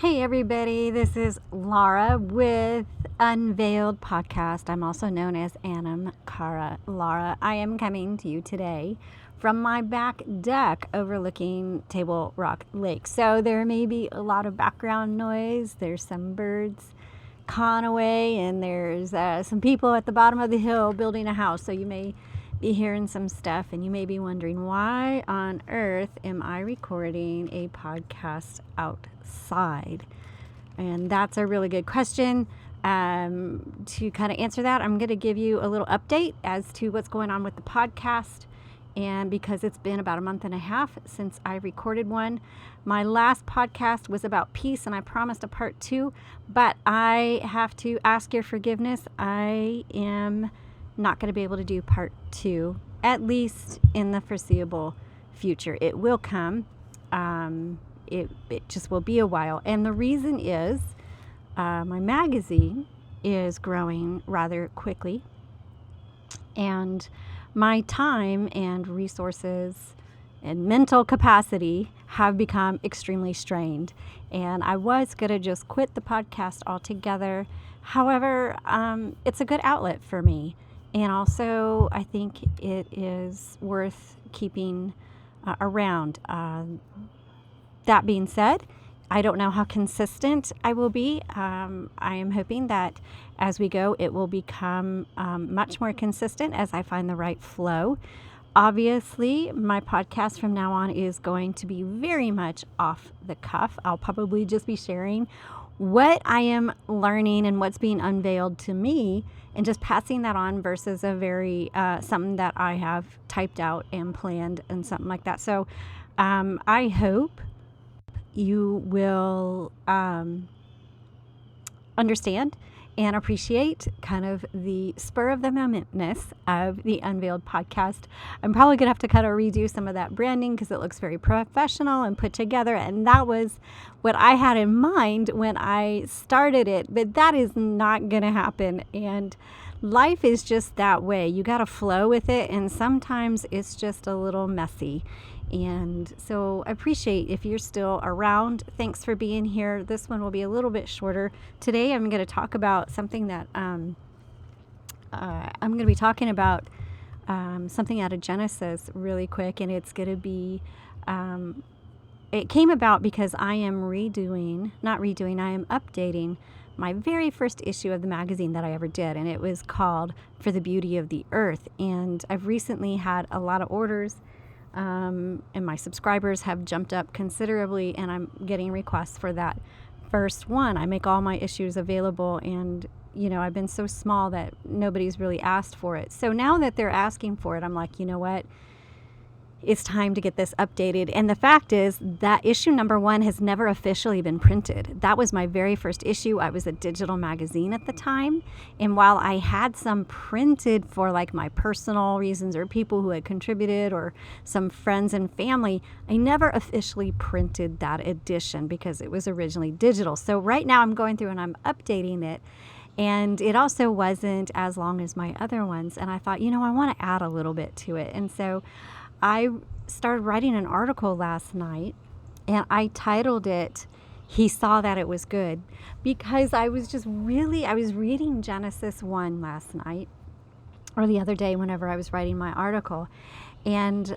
Hey everybody, this is Laura with Unveiled Podcast. I'm also known as Anam Cara Lara. I am coming to you today from my back deck overlooking Table Rock Lake. So there may be a lot of background noise. There's some birds cawing away, and there's some people at the bottom of the hill building a house. So you may be hearing some stuff, and you may be wondering, why on earth am I recording a podcast outside? And that's a really good question. To kind of answer that, I'm going to give you a little update as to what's going on with the podcast. And because it's been about a month and a half since I recorded one, my last podcast was about peace, and I promised a part 2, but I have to ask your forgiveness. I am not going to be able to do part 2, at least in the foreseeable future. It will come. It just will be a while. And the reason is my magazine is growing rather quickly, and my time and resources and mental capacity have become extremely strained. And I was going to just quit the podcast altogether. However, it's a good outlet for me. And also, I think it is worth keeping around. That being said, I don't know how consistent I will be. I am hoping that as we go, it will become much more consistent as I find the right flow. Obviously, my podcast from now on is going to be very much off the cuff. I'll probably just be sharing what I am learning and what's being unveiled to me, and just passing that on versus a very something that I have typed out and planned and something like that. So I hope you will understand and appreciate kind of the spur of the momentness of the Unveiled podcast. I'm probably going to have to kind of redo some of that branding because it looks very professional and put together. And that was what I had in mind when I started it, but that is not going to happen. And life is just that way. You got to flow with it. And sometimes it's just a little messy. And so I appreciate if you're still around. Thanks for being here. This one will be a little bit shorter. Today I'm going to talk about something that I'm going to be talking about something out of Genesis really quick. And it's going to be, it came about because I am I am updating my very first issue of the magazine that I ever did. And it was called For the Beauty of the Earth. And I've recently had a lot of orders. And my subscribers have jumped up considerably, and I'm getting requests for that first one. I make all my issues available, and I've been so small that nobody's really asked for it. So now that they're asking for it, I'm like, you know what? It's time to get this updated. And the fact is that issue number 1 has never officially been printed. That was my very first issue. I was a digital magazine at the time. And while I had some printed for like my personal reasons or people who had contributed or some friends and family, I never officially printed that edition because it was originally digital. So right now I'm going through and I'm updating it. And it also wasn't as long as my other ones. And I thought, I want to add a little bit to it. And so I started writing an article last night, and I titled it, He Saw That It Was Good, because I was reading Genesis 1 last night, or the other day whenever I was writing my article, and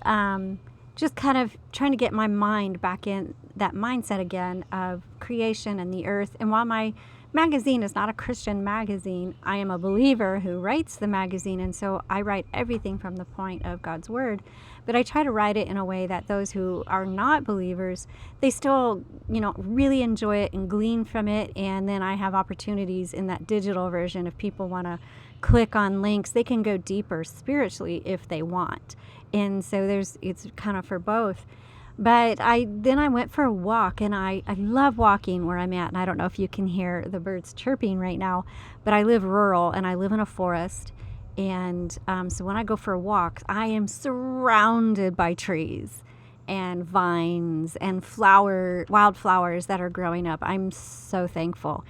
just kind of trying to get my mind back in that mindset again of creation and the earth. And while my magazine is not a Christian magazine, I am a believer who writes the magazine, and so I write everything from the point of God's Word. But I try to write it in a way that those who are not believers, they still, really enjoy it and glean from it. And then I have opportunities in that digital version. If people want to click on links, they can go deeper spiritually if they want. And so it's kind of for both. But I went for a walk, and I love walking where I'm at. And I don't know if you can hear the birds chirping right now, but I live rural and I live in a forest. And so when I go for a walk, I am surrounded by trees and vines and wildflowers that are growing up. I'm so thankful.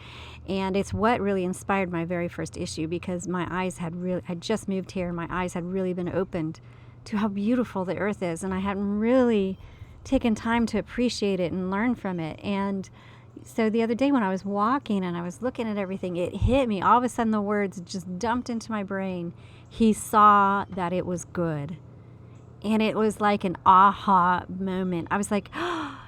And it's what really inspired my very first issue, because my eyes I'd just moved here, and my eyes had really been opened to how beautiful the earth is. And I hadn't really taken time to appreciate it and learn from it. And So the other day when I was walking and I was looking at everything, it hit me. All of a sudden the words just dumped into my brain. He saw that it was good. And it was like an aha moment. I was like, oh,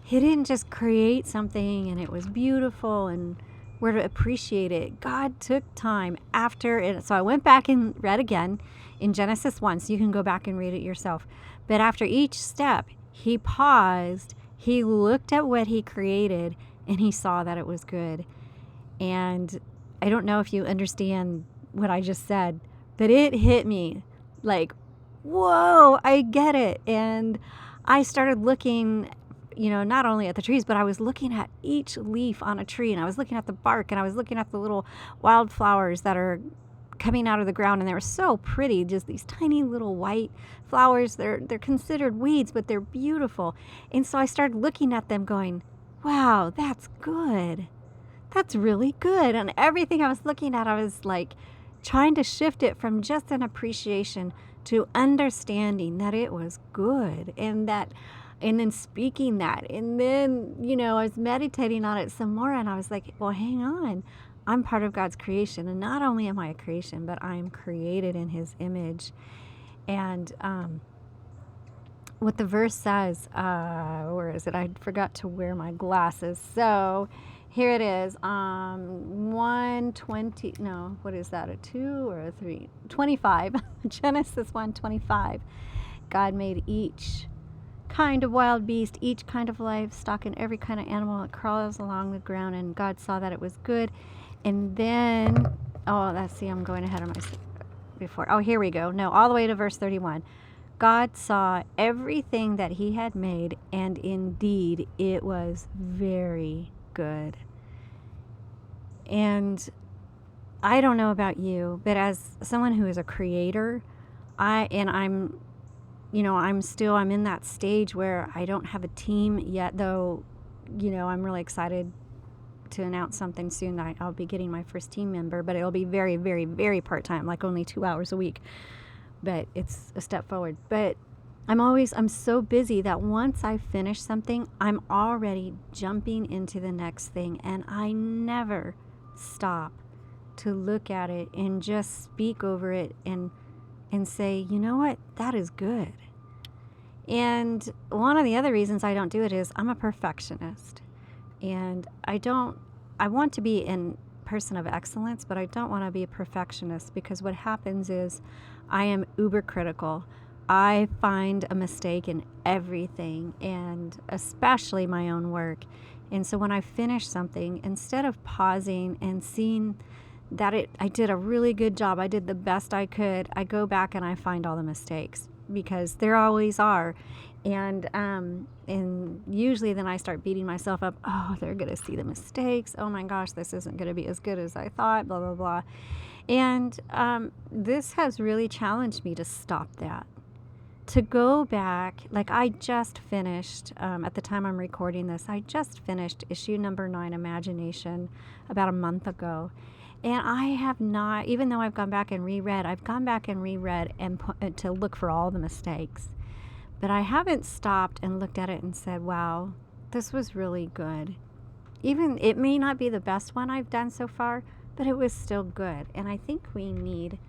he didn't just create something and it was beautiful and we're to appreciate it. God took time after it. So I went back and read again in Genesis 1, so you can go back and read it yourself. But after each step, he paused, he looked at what he created, and he saw that it was good. And I don't know if you understand what I just said, but it hit me like, whoa, I get it. And I started looking, not only at the trees, but I was looking at each leaf on a tree, and I was looking at the bark, and I was looking at the little wildflowers that are coming out of the ground, and they were so pretty, just these tiny little white flowers. They're considered weeds, but they're beautiful. And so I started looking at them going, wow, that's good. That's really good. And everything I was looking at, I was like trying to shift it from just an appreciation to understanding that it was good, and then speaking that. And then, I was meditating on it some more, and I was like, well, hang on. I'm part of God's creation, and not only am I a creation, but I'm created in his image. And what the verse says, where is it? I forgot to wear my glasses. So here it is, 120, no, what is that, a 2 or a 3? 25, Genesis 1:25. God made each kind of wild beast, each kind of livestock, and every kind of animal that crawls along the ground, and God saw that it was good. And then, I'm going ahead of myself before. Oh, here we go. No, all the way to verse 31. God saw everything that he had made, and indeed it was very good. And I don't know about you, but as someone who is a creator, I'm in that stage where I don't have a team yet, though, I'm really excited to announce something soon. I'll be getting my first team member, but it'll be very, very, very part-time, like only 2 hours a week. But it's a step forward. But I'm so busy that once I finish something, I'm already jumping into the next thing, and I never stop to look at it and just speak over it and say, you know what, that is good. And one of the other reasons I don't do it is I'm a perfectionist. And I want to be a person of excellence, but I don't want to be a perfectionist, because what happens is I am uber critical. I find a mistake in everything, and especially my own work. And so when I finish something, instead of pausing and seeing that I did a really good job, I did the best I could, I go back and I find all the mistakes, because there always are. And usually then I start beating myself up. Oh, they're going to see the mistakes. Oh my gosh, this isn't going to be as good as I thought, blah, blah, blah. And this has really challenged me to stop that. To go back, like I just finished, at the time I'm recording this, I just finished issue number 9, Imagination, about a month ago. And I have not, even though I've gone back and reread and to look for all the mistakes. But I haven't stopped and looked at it and said, wow, this was really good. Even it may not be the best one I've done so far, but it was still good. And I think we need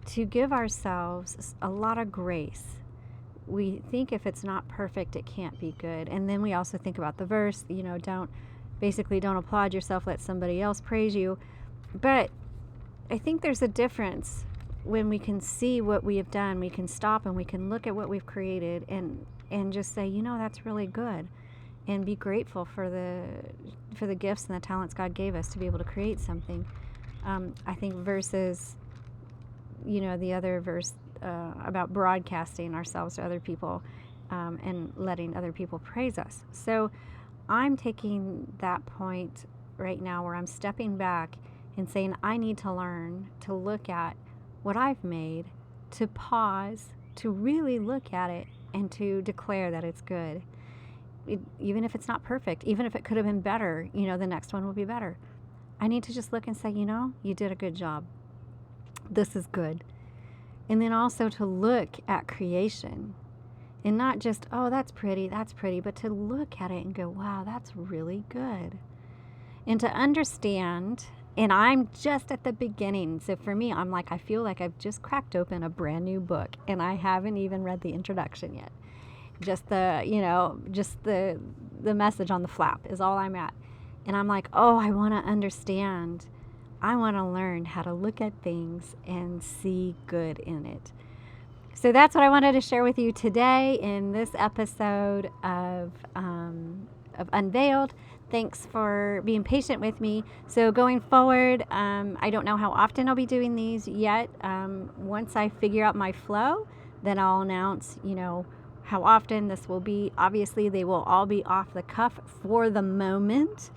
to give ourselves a lot of grace. We think if it's not perfect, it can't be good. And then we also think about the verse, don't applaud yourself, let somebody else praise you. But I think there's a difference when we can see what we have done. We can stop and we can look at what we've created and just say, that's really good, and be grateful for the gifts and the talents God gave us to be able to create something. I think versus, the other verse about broadcasting ourselves to other people and letting other people praise us. So I'm taking that point right now where I'm stepping back and saying I need to learn to look at what I've made, to pause, to really look at it, and to declare that it's good. Even if it's not perfect, even if it could have been better, the next one will be better. I need to just look and say, you did a good job. This is good. And then also to look at creation And not just, oh, that's pretty, but to look at it and go, wow, that's really good. And to understand, and I'm just at the beginning. So for me, I'm like, I feel like I've just cracked open a brand new book and I haven't even read the introduction yet. Just the message on the flap is all I'm at. And I'm like, oh, I want to understand. I want to learn how to look at things and see good in it. So that's what I wanted to share with you today in this episode of Unveiled. Thanks for being patient with me. So going forward, I don't know how often I'll be doing these yet. Once I figure out my flow, then I'll announce, how often this will be. Obviously, they will all be off the cuff for the moment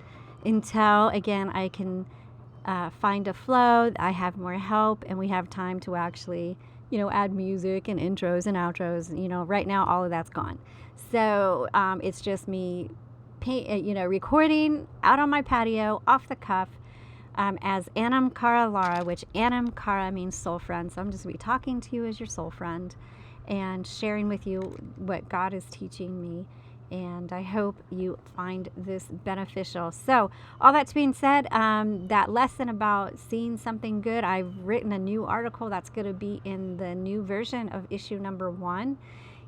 until, again, I can find a flow, I have more help, and we have time to actually add music and intros and outros. Right now, all of that's gone. So it's just me, recording out on my patio, off the cuff, as Anam Cara Lara, which Anam Cara means soul friend. So I'm just going to be talking to you as your soul friend and sharing with you what God is teaching me. And I hope you find this beneficial. So all that's being said, that lesson about seeing something good, I've written a new article that's going to be in the new version of issue number 1.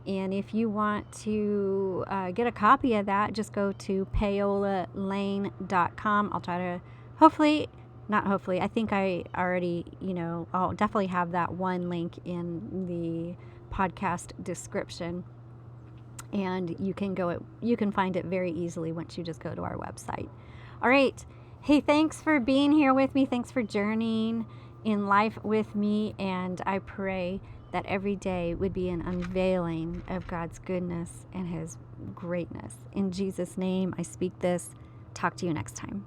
And if you want to get a copy of that, just go to payolalane.com. I'll try to I think I already, I'll definitely have that one link in the podcast description. And you can find it very easily once you just go to our website. All right. Hey, thanks for being here with me. Thanks for journeying in life with me. And I pray that every day would be an unveiling of God's goodness and his greatness. In Jesus' name, I speak this. Talk to you next time.